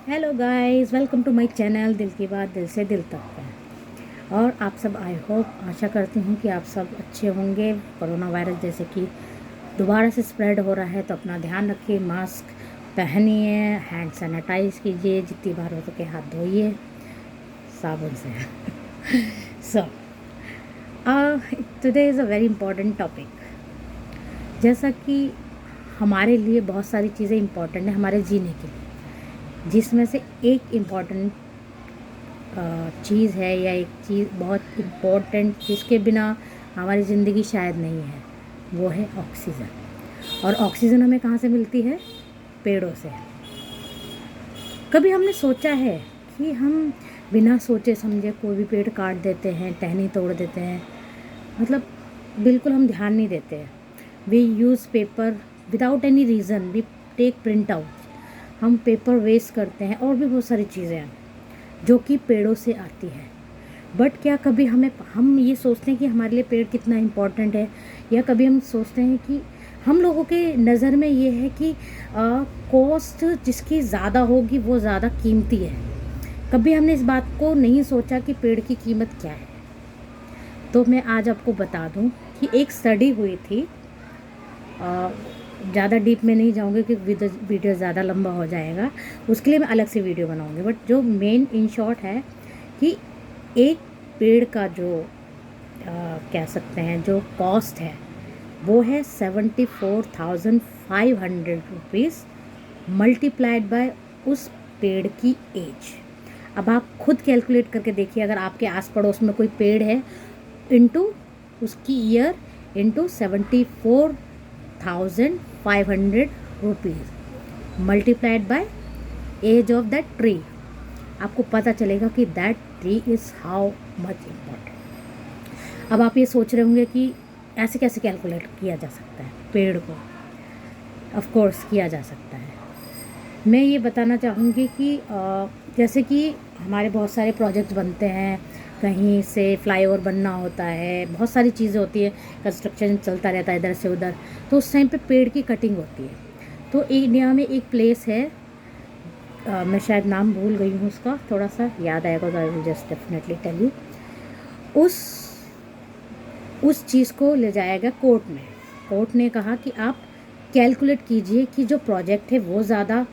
Hello guys, welcome to my channel दिल की बात दिल से दिल तक है। और आप सब आई होप आशा करती हूँ कि आप सब अच्छे होंगे। कोरोना वायरस जैसे कि दोबारा से स्प्रेड हो रहा है तो अपना ध्यान रखिए, मास्क पहनिए, हैंड सैनिटाइज कीजिए, जितनी बार हो सके हाथ धोइए साबुन से। So today is a very important topic. जैसा कि हमारे लिए बहुत सारी चीज़ें इम्पॉर्टेंट है हमारे जीने के लिए, जिसमें से एक इम्पॉर्टेंट चीज़ है या एक चीज़ बहुत इम्पोर्टेंट जिसके बिना हमारी ज़िंदगी शायद नहीं है, वो है ऑक्सीजन। और ऑक्सीजन हमें कहाँ से मिलती है? पेड़ों से। कभी हमने सोचा है कि हम बिना सोचे समझे कोई भी पेड़ काट देते हैं, टहनी तोड़ देते हैं, मतलब बिल्कुल हम ध्यान नहीं देते हैं। We use paper without any reason, we take print out, हम पेपर वेस्ट करते हैं और भी बहुत सारी चीज़ें हैं जो कि पेड़ों से आती है। बट क्या कभी हम ये सोचते हैं कि हमारे लिए पेड़ कितना इम्पोर्टेंट है, या कभी हम सोचते हैं कि हम लोगों के नज़र में ये है कि कॉस्ट जिसकी ज़्यादा होगी वो ज़्यादा कीमती है। कभी हमने इस बात को नहीं सोचा कि पेड़ की कीमत क्या है। तो मैं आज आपको बता दूं कि एक स्टडी हुई थी, ज़्यादा डीप में नहीं जाऊँगी क्योंकि वीडियो ज़्यादा लंबा हो जाएगा, उसके लिए मैं अलग से वीडियो बनाऊँगी। बट जो मेन इन शॉर्ट है कि एक पेड़ का जो कह सकते हैं जो कॉस्ट है वो है 74,500 रुपीज़ मल्टीप्लाइड बाय उस पेड़ की एज। अब आप खुद कैलकुलेट करके देखिए, अगर आपके आस पड़ोस में कोई पेड़ है इंटू उसकी year into 74,500 multiplied by age of that tree, आपको पता चलेगा कि that tree is how much important. अब आप ये सोच रहे होंगे कि ऐसे कैसे कैलकुलेट किया जा सकता है पेड़ को। ऑफ कोर्स किया जा सकता है। मैं ये बताना चाहूँगी कि जैसे कि हमारे बहुत सारे प्रोजेक्ट्स बनते हैं, कहीं से फ्लाईओवर बनना होता है, बहुत सारी चीज़ें होती है, कंस्ट्रक्शन चलता रहता है इधर से उधर, तो उस टाइम पे पेड़ की कटिंग होती है। तो इंडिया में एक प्लेस है, मैं शायद नाम भूल गई हूँ उसका, थोड़ा सा याद आएगा तो I will just definitely tell you. उस चीज़ को ले जाएगा कोर्ट में। कोर्ट ने कहा कि आप कैलकुलेट कीजिए कि जो प्रोजेक्ट है वो ज़्यादा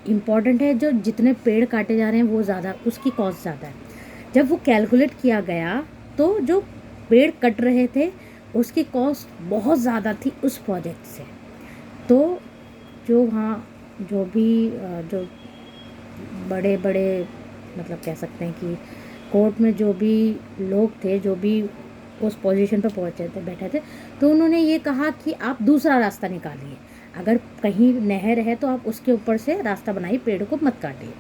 इम्पॉर्टेंट है, जो जितने पेड़ काटे जा रहे हैं वो ज़्यादा, उसकी कॉस्ट ज़्यादा है। जब वो कैलकुलेट किया गया तो जो पेड़ कट रहे थे उसकी कॉस्ट बहुत ज़्यादा थी उस प्रोजेक्ट से। तो जो वहाँ जो भी जो बड़े बड़े मतलब कह सकते हैं कि कोर्ट में जो भी लोग थे, जो भी उस पोजीशन पर पहुँचे थे, बैठे थे, तो उन्होंने ये कहा कि आप दूसरा रास्ता निकालिए। अगर कहीं नहर है तो आप उसके ऊपर से रास्ता बनाइए, पेड़ को मत काटिए।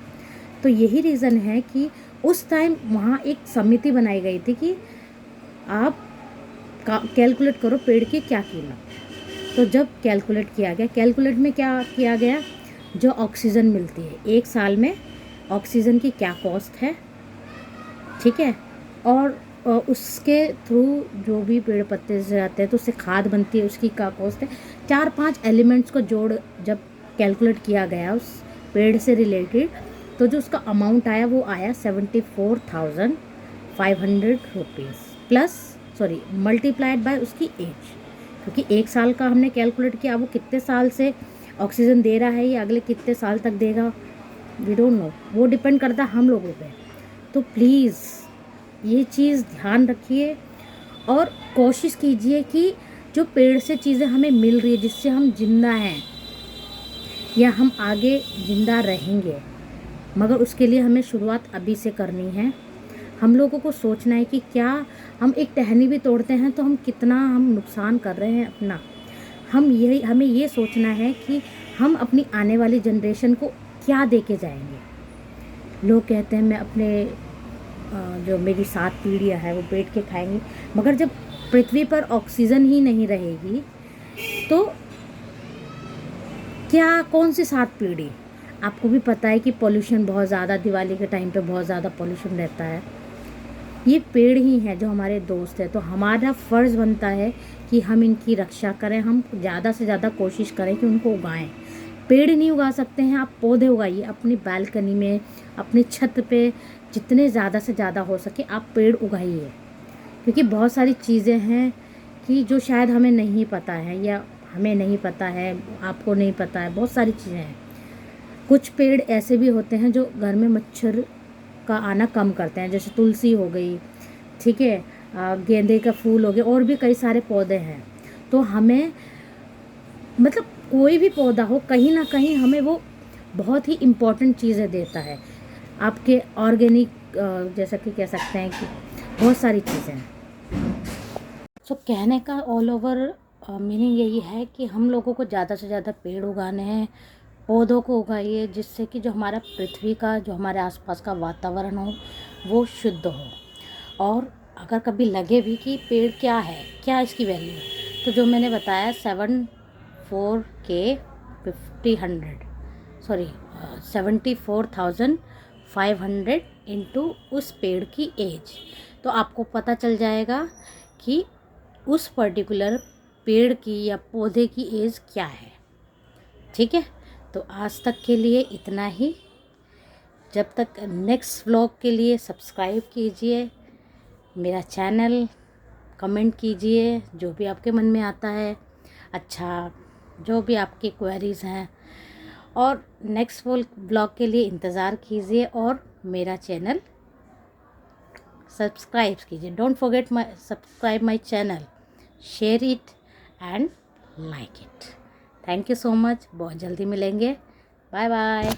तो यही रीज़न है कि उस टाइम वहाँ एक समिति बनाई गई थी कि आप कैलकुलेट करो पेड़ की क्या कीमत। तो जब कैलकुलेट किया गया, कैलकुलेट में क्या किया गया, जो ऑक्सीजन मिलती है एक साल में, ऑक्सीजन की क्या कॉस्ट है, ठीक है, और उसके थ्रू जो भी पेड़ पत्ते से आते हैं तो उससे खाद बनती है, उसकी क्या कॉस्ट है। 4-5 एलिमेंट्स को जोड़ जब कैलकुलेट किया गया उस पेड़ से रिलेटेड, तो जो उसका अमाउंट आया वो आया 74,500 रुपीज़ प्लस मल्टीप्लाइड बाय उसकी एज। क्योंकि एक साल का हमने कैलकुलेट किया, वो कितने साल से ऑक्सीजन दे रहा है या अगले कितने साल तक देगा, वी डोंट नो, वो डिपेंड करता है हम लोगों पे। तो प्लीज़ ये चीज़ ध्यान रखिए और कोशिश कीजिए कि जो पेड़ से चीज़ें हमें मिल रही है, जिससे हम जिंदा हैं या हम आगे जिंदा रहेंगे, मगर उसके लिए हमें शुरुआत अभी से करनी है। हम लोगों को सोचना है कि क्या हम एक टहनी भी तोड़ते हैं तो हम कितना नुकसान कर रहे हैं अपना। हमें ये सोचना है कि हम अपनी आने वाली जनरेशन को क्या दे के जाएंगे। लोग कहते हैं मैं अपने जो मेरी 7 पीढ़ियाँ हैं वो बैठ के खाएंगी, मगर जब पृथ्वी पर ऑक्सीजन ही नहीं रहेगी तो क्या कौन सी 7 पीढ़ी। आपको भी पता है कि पोल्यूशन बहुत ज़्यादा, दिवाली के टाइम पे बहुत ज़्यादा पोल्यूशन रहता है। ये पेड़ ही हैं जो हमारे दोस्त हैं, तो हमारा फ़र्ज़ बनता है कि हम इनकी रक्षा करें, हम ज़्यादा से ज़्यादा कोशिश करें कि उनको उगाएं, पेड़ नहीं उगा सकते हैं, आप पौधे उगाइए अपनी बालकनी में, अपनी छत पे, जितने ज़्यादा से ज़्यादा हो सके आप पेड़ उगाइए। क्योंकि बहुत सारी चीज़ें हैं कि जो शायद हमें नहीं पता है, या हमें नहीं पता है, आपको नहीं पता है, बहुत सारी चीज़ें हैं। कुछ पेड़ ऐसे भी होते हैं जो घर में मच्छर का आना कम करते हैं, जैसे तुलसी हो गई, ठीक है, गेंदे का फूल हो गया, और भी कई सारे पौधे हैं। तो हमें मतलब कोई भी पौधा हो, कहीं ना कहीं हमें वो बहुत ही इम्पोर्टेंट चीज़ें देता है, आपके ऑर्गेनिक, जैसा कि कह सकते हैं कि बहुत सारी चीज़ें हैं। सो कहने का ऑल ओवर मीनिंग यही है कि हम लोगों को ज़्यादा से ज़्यादा पेड़ उगाने हैं, पौधों को उगाइए, जिससे कि जो हमारा पृथ्वी का, जो हमारे आसपास का वातावरण हो वो शुद्ध हो। और अगर कभी लगे भी कि पेड़ क्या है, क्या इसकी वैल्यू है, तो जो मैंने बताया 74,500 इंटू उस पेड़ की एज, तो आपको पता चल जाएगा कि उस पर्टिकुलर पेड़ की या पौधे की एज क्या है। ठीक है, तो आज तक के लिए इतना ही। जब तक नेक्स्ट व्लॉग के लिए सब्सक्राइब कीजिए मेरा चैनल, कमेंट कीजिए जो भी आपके मन में आता है, अच्छा जो भी आपकी क्वेरीज़ हैं, और नेक्स्ट व्लॉग के लिए इंतज़ार कीजिए और मेरा चैनल सब्सक्राइब कीजिए। Don't forget my subscribe my channel, share it and like it. Thank you so much, बहुत जल्दी मिलेंगे। Bye bye.